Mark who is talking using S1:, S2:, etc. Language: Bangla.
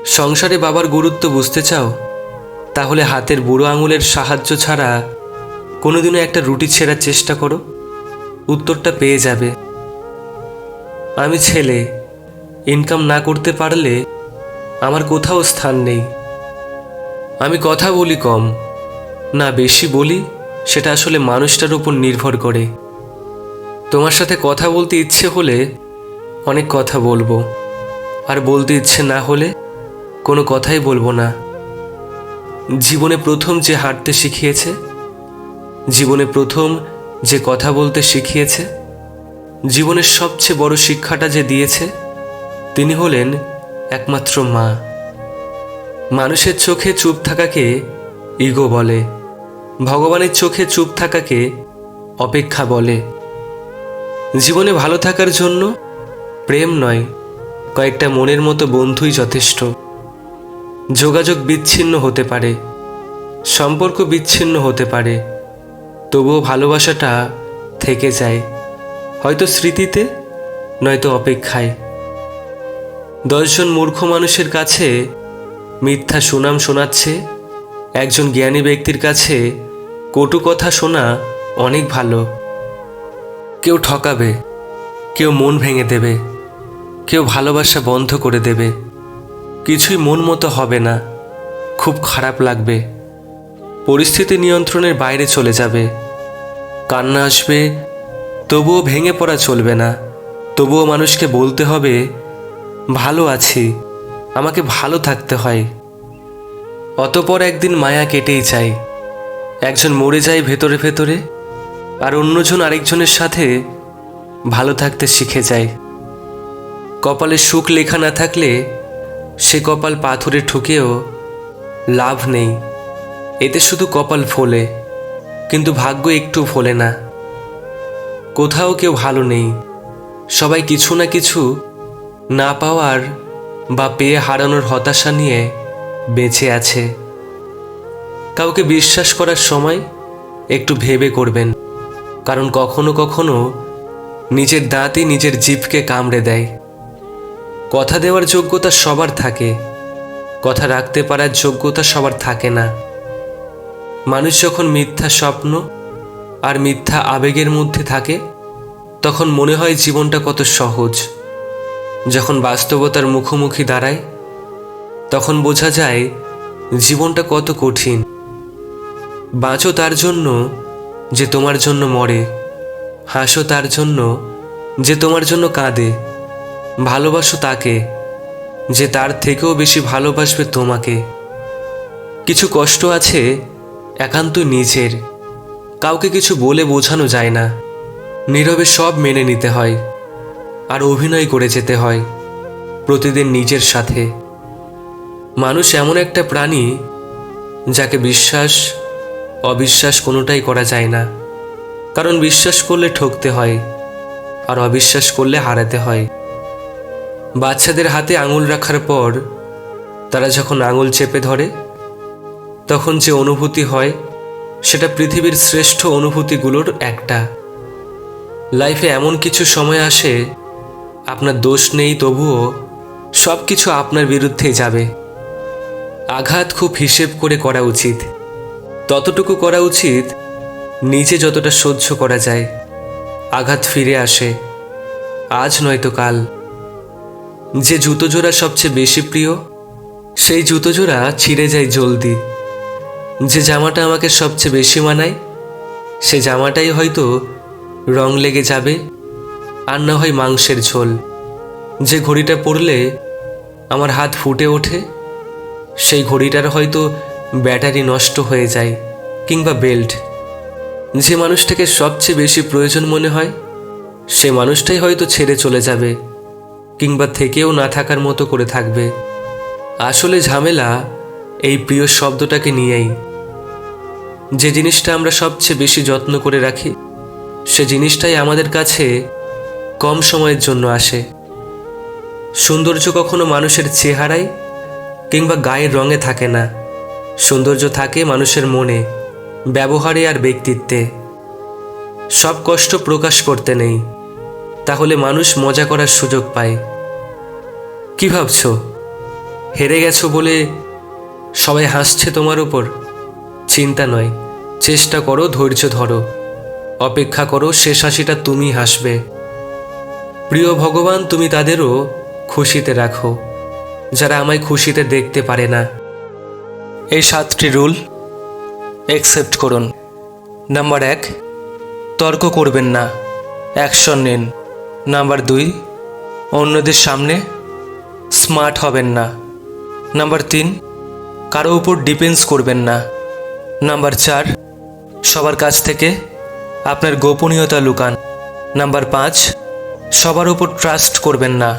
S1: সংসারে বাবার গুরুত্ব বুঝতে চাও? তাহলে হাতের বুড়ো আঙুলের সাহায্য ছাড়া কোনোদিনও একটা রুটি ছেঁড়ার চেষ্টা করো, উত্তরটা পেয়ে যাবে। আমি ছেলে, ইনকাম না করতে পারলে আমার কোথাও স্থান নেই। আমি কথা বলি কম, না বেশি বলি সেটা আসলে মানুষটার উপর নির্ভর করে। তোমার সাথে কথা বলতে ইচ্ছে হলে অনেক কথা বলবো, আর বলতে ইচ্ছে না হলে কোনো কথাই বলবো না। জীবনে প্রথম যে হাঁটতে শিখিয়েছে, জীবনে প্রথম যে কথা বলতে শিখিয়েছে, জীবনের সবচেয়ে বড় শিক্ষাটা যে দিয়েছে, তিনি হলেন একমাত্র মা। মানুষের চোখে চুপ থাকাকে ইগো বলে, ভগবানের চোখে চুপ থাকাকে অপেক্ষা বলে। জীবনে ভালো থাকার জন্য প্রেম নয়, কয়েকটা মনের মতো বন্ধুই যথেষ্ট। যোগাযোগ বিচ্ছিন্ন হতে পারে, সম্পর্ক বিচ্ছিন্ন হতে পারে, তবুও ভালোবাসাটা থেকে যায়, হয়তো স্মৃতিতে, নয়তো অপেক্ষায়। 10 জন মূর্খ মানুষের কাছে মিথ্যা সুনাম শোনাচ্ছে একজন জ্ঞানী ব্যক্তির কাছে কটু কথা শোনা অনেক ভালো। কেউ ঠকাবে, কেউ মন ভেঙে দেবে, কেউ ভালোবাসা বন্ধ করে দেবে। কিছুই মন মতো হবে না, খুব খারাপ লাগবে, পরিস্থিতি নিয়ন্ত্রণের বাইরে চলে যাবে, কান্না আসবে, তবুও ভেঙে পড়া চলবে না। তবুও মানুষকে বলতে হবে, ভালো আছি, আমাকে ভালো থাকতে হয়। অতঃপর একদিন মায়া কেটেই যায়, একজন মরে যায় ভেতরে ভেতরে, আর অন্যজন আরেকজনের সাথে ভালো থাকতে শিখে যায়। কপালে সুখ লেখা না থাকলে সে কপাল পাথরে ঠুকেও লাভ নেই, এতে শুধু কপাল ফোলে, কিন্তু ভাগ্য একটু ফোলে না। কোথাও কেউ ভালো নেই, সবাই কিছু না কিছু না পাওয়ার বা পেয়ে হারানোর হতাশা নিয়ে বেঁচে আছে। কাউকে বিশ্বাস করার সময় একটু ভেবে করবেন, কারণ কখনো কখনো নিজের দাঁতই নিজের জিভকে কামড়ে দেয়। কথা দেওয়ার যোগ্যতা সবার থাকে, কথা রাখতে পারার যোগ্যতা সবার থাকে না। মানুষ যখন মিথ্যা স্বপ্ন আর মিথ্যা আবেগের মধ্যে থাকে, তখন মনে হয় জীবনটা কত সহজ। যখন বাস্তবতার মুখোমুখি দাঁড়ায়, তখন বোঝা যায় জীবনটা কত কঠিন। বাঁচো তার জন্য যে তোমার জন্য মরে, হাসো তার জন্য যে তোমার জন্য কাঁদে, ভালোবাসো তাকে যে তার থেকেও বেশি ভালোবাসবে তোমাকে। কিছু কষ্ট আছে একান্ত নিজের, কাউকে কিছু বলে বোঝানো যায় না, নীরবে সব মেনে নিতে হয়, আর অভিনয় করে যেতে হয় প্রতিদিন নিজের সাথে। মানুষ এমন একটা প্রাণী যাকে বিশ্বাস অবিশ্বাস কোনোটাই করা যায় না, কারণ বিশ্বাস করলে ঠকতে হয়, আর অবিশ্বাস করলে হারাতে হয়। বাচ্চাদের হাতে আঙুল রাখার পর তারা যখন আঙুল চেপে ধরে, তখন যে অনুভূতি হয় সেটা পৃথিবীর শ্রেষ্ঠ অনুভূতিগুলোর একটা। লাইফে এমন কিছু সময় আসে আপনার দোষ নেই, তবুও সব কিছু আপনার বিরুদ্ধেই যাবে। আঘাত খুব হিসেব করে করা উচিত, ততটুকু করা উচিত নিজে যতটা সহ্য করা যায়। আঘাত ফিরে আসে, আজ নয়তো কাল। যে জুতো জোড়া সবচেয়ে বেশি প্রিয়, সেই জুতো জোড়া ছিঁড়ে যায় জলদি। যে জামাটা আমাকে সবচেয়ে বেশি মানায়, সে জামাটাই হয়তো রং লেগে যাবে, আর না হয় মাংসের ঝোল। যে ঘড়িটা পরলে আমার হাত ফুটে ওঠে, সেই ঘড়িটার হয়তো ব্যাটারি নষ্ট হয়ে যায়, কিংবা বেল্ট। যে মানুষটাকে সবচেয়ে বেশি প্রয়োজন মনে হয়, সে মানুষটাই হয়তো ছেড়ে চলে যাবে, কিংবা থেকেও না থাকার মতো করে থাকবে। আসলে ঝামেলা এই প্রিয় শব্দটাকে নিয়েই। যে জিনিসটা আমরা সবচেয়ে বেশি যত্ন করে রাখি, সে জিনিসটাই আমাদের কাছে কম সময়ের জন্য আসে। সৌন্দর্য কখনো মানুষের চেহারায় কিংবা গায়ের রঙে থাকে না, সৌন্দর্য থাকে মানুষের মনে, ব্যবহারে আর ব্যক্তিত্বে। সব কষ্ট প্রকাশ করতে নেই, তাহলে মানুষ মজা করার সুযোগ পায়। কি ভাবছো? হেরে গেছো বলে সবাই হাসছে তোমার উপর। চিন্তা নয়, চেষ্টা করো, ধৈর্য ধরো, অপেক্ষা করো, শেষ হাসিটা তুমি হাসবে। প্রিয় ভগবান, তুমি তাদেরও খুশিতে রাখো যারা আমায় খুশিতে দেখতে পারে না। এই 7টি রুল অ্যাকসেপ্ট করুন। নাম্বার 1, তর্ক করবেন না, অ্যাকশন নিন। নাম্বার 2, অন্যদের সামনে স্মার্ট হবেন না। নাম্বার 3, কারো উপর ডিপেন্ডস করবেন না। নাম্বার 4, সবার কাছ থেকে আপনার গোপনীয়তা লুকান। নাম্বার 5, সবার উপর ট্রাস্ট করবেন না।